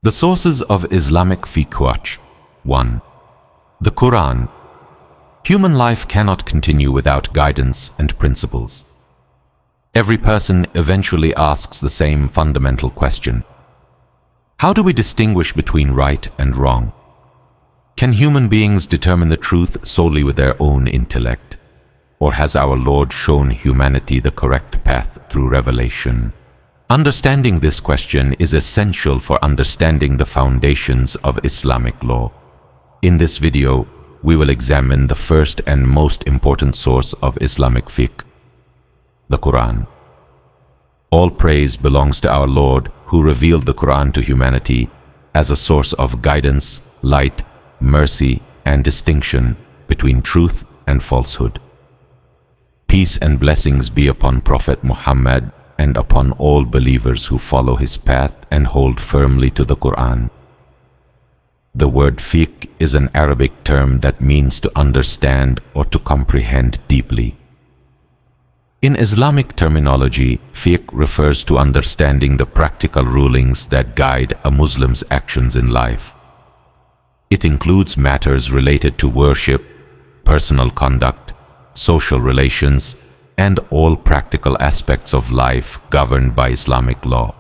The sources of Islamic Fiqh. 1. The Quran. Human life cannot continue without guidance and principles. Every person eventually asks the same fundamental question. How do we distinguish between right and wrong? Can human beings determine the truth solely with their own intellect? Or has our Lord shown humanity the correct path through revelation? Understanding this question is essential for understanding the foundations of Islamic law. In this video, we will examine the first and most important source of Islamic fiqh, the Quran. All praise belongs to our Lord who revealed the Quran to humanity as a source of guidance, light, mercy, and distinction between truth and falsehood. Peace and blessings be upon Prophet Muhammad and upon all believers who follow his path and hold firmly to the Quran. The word fiqh is an Arabic term that means to understand or to comprehend deeply. In Islamic terminology, fiqh refers to understanding the practical rulings that guide a Muslim's actions in life. It includes matters related to worship, personal conduct, social relations, and all practical aspects of life governed by Islamic law.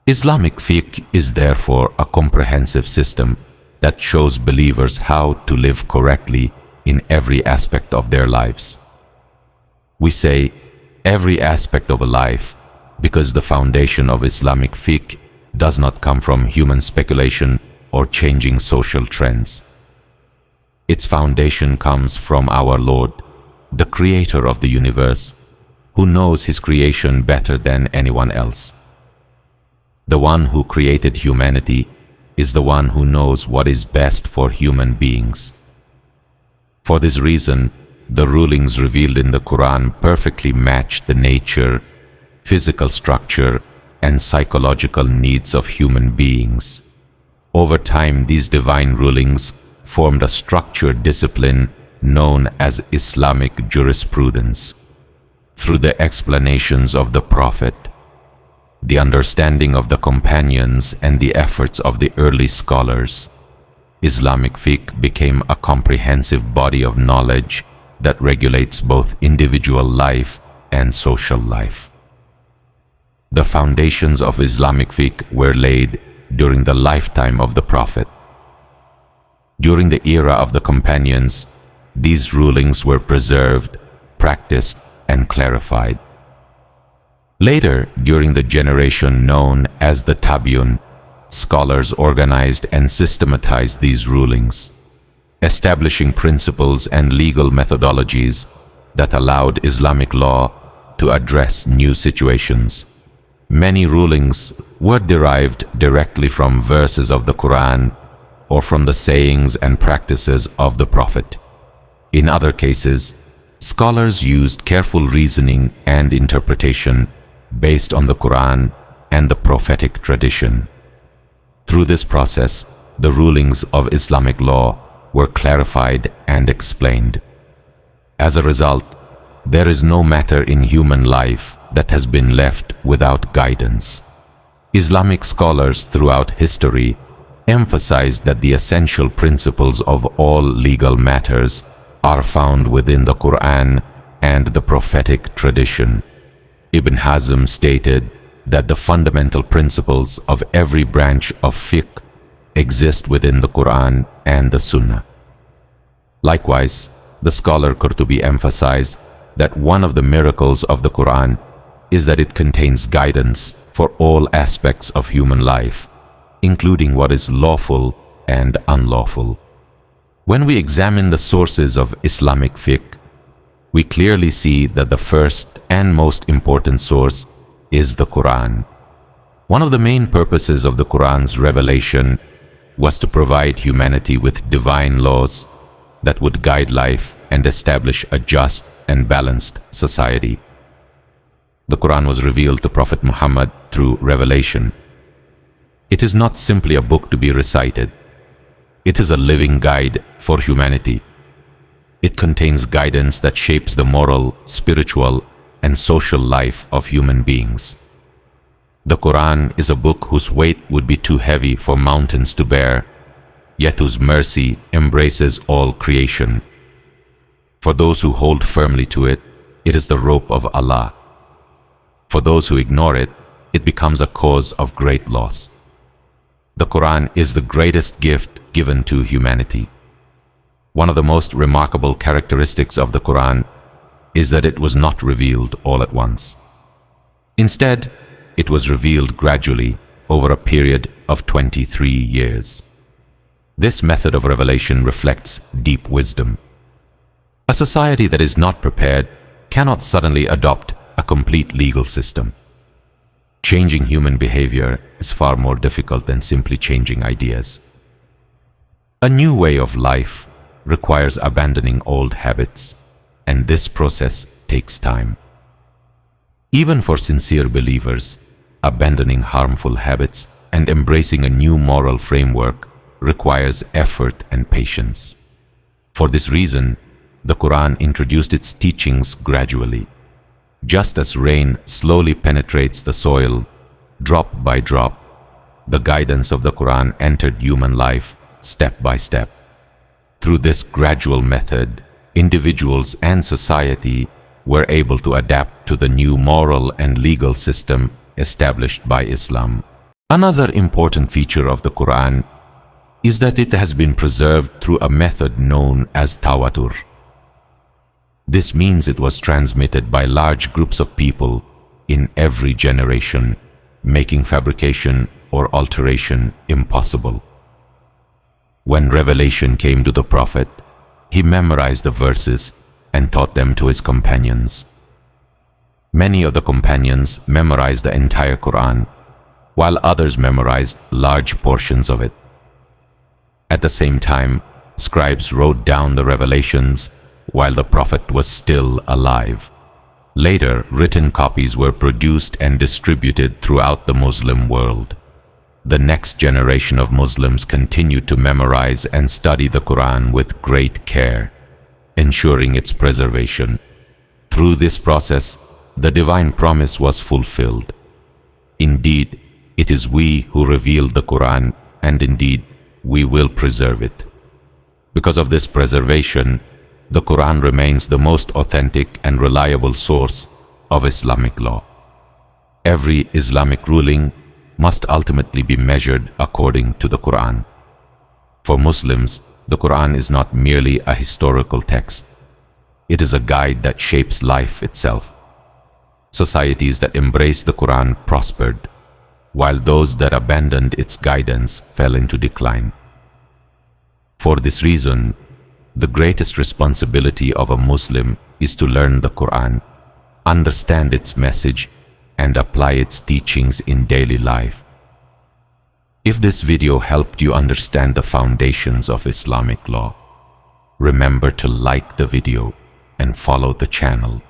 Islamic fiqh is therefore a comprehensive system that shows believers how to live correctly in every aspect of their lives. We say every aspect of a life because the foundation of Islamic fiqh does not come from human speculation or changing social trends. Its foundation comes from our Lord, the Creator of the universe, who knows His creation better than anyone else. The one who created humanity is the one who knows what is best for human beings. For this reason, the rulings revealed in the Quran perfectly match the nature, physical structure, and psychological needs of human beings. Over time, these divine rulings formed a structured discipline known as Islamic jurisprudence. Through the explanations of the Prophet, the understanding of the companions, and the efforts of the early scholars, Islamic fiqh became a comprehensive body of knowledge that regulates both individual life and social life. The foundations of Islamic fiqh were laid during the lifetime of the Prophet. During the era of the companions, these rulings were preserved, practiced, and clarified. Later, during the generation known as the Tabi'un, scholars organized and systematized these rulings, establishing principles and legal methodologies that allowed Islamic law to address new situations. Many rulings were derived directly from verses of the Quran or from the sayings and practices of the Prophet. In other cases, scholars used careful reasoning and interpretation based on the Quran and the prophetic tradition. Through this process, the rulings of Islamic law were clarified and explained. As a result, there is no matter in human life that has been left without guidance. Islamic scholars throughout history emphasized that the essential principles of all legal matters are found within the Quran and the prophetic tradition. Ibn Hazm stated that the fundamental principles of every branch of fiqh exist within the Quran and the Sunnah. Likewise, the scholar Qurtubi emphasized that one of the miracles of the Quran is that it contains guidance for all aspects of human life, including what is lawful and unlawful. When we examine the sources of Islamic fiqh, we clearly see that the first and most important source is the Quran. One of the main purposes of the Quran's revelation was to provide humanity with divine laws that would guide life and establish a just and balanced society. The Quran was revealed to Prophet Muhammad through revelation. It is not simply a book to be recited. It is a living guide for humanity. It contains guidance that shapes the moral, spiritual, and social life of human beings. The Quran is a book whose weight would be too heavy for mountains to bear, yet whose mercy embraces all creation. For those who hold firmly to it, it is the rope of Allah. For those who ignore it, it becomes a cause of great loss. The Quran is the greatest gift given to humanity. One of the most remarkable characteristics of the Quran is that it was not revealed all at once. Instead, it was revealed gradually over a period of 23 years. This method of revelation reflects deep wisdom. A society that is not prepared cannot suddenly adopt a complete legal system. Changing human behavior is far more difficult than simply changing ideas. A new way of life requires abandoning old habits, and this process takes time. Even for sincere believers, abandoning harmful habits and embracing a new moral framework requires effort and patience. For this reason, the Quran introduced its teachings gradually. Just as rain slowly penetrates the soil, drop by drop, the guidance of the Quran entered human life step by step. Through this gradual method, individuals and society were able to adapt to the new moral and legal system established by Islam. Another important feature of the Quran is that it has been preserved through a method known as tawatur. This means it was transmitted by large groups of people in every generation, making fabrication or alteration impossible. When revelation came to the Prophet, he memorized the verses and taught them to his companions. Many of the companions memorized the entire Quran, while others memorized large portions of it. At the same time, scribes wrote down the revelations while the Prophet was still alive. Later, written copies were produced and distributed throughout the Muslim world. The next generation of Muslims continued to memorize and study the Quran with great care, ensuring its preservation. Through this process, the divine promise was fulfilled. Indeed, it is we who revealed the Quran, and indeed, we will preserve it. Because of this preservation, the Quran remains the most authentic and reliable source of Islamic law. Every Islamic ruling must ultimately be measured according to the Quran. For Muslims, the Quran is not merely a historical text. It is a guide that shapes life itself. Societies that embraced the Quran prospered, while those that abandoned its guidance fell into decline. For this reason, the greatest responsibility of a Muslim is to learn the Quran, understand its message, and apply its teachings in daily life. If this video helped you understand the foundations of Islamic law, remember to like the video and follow the channel.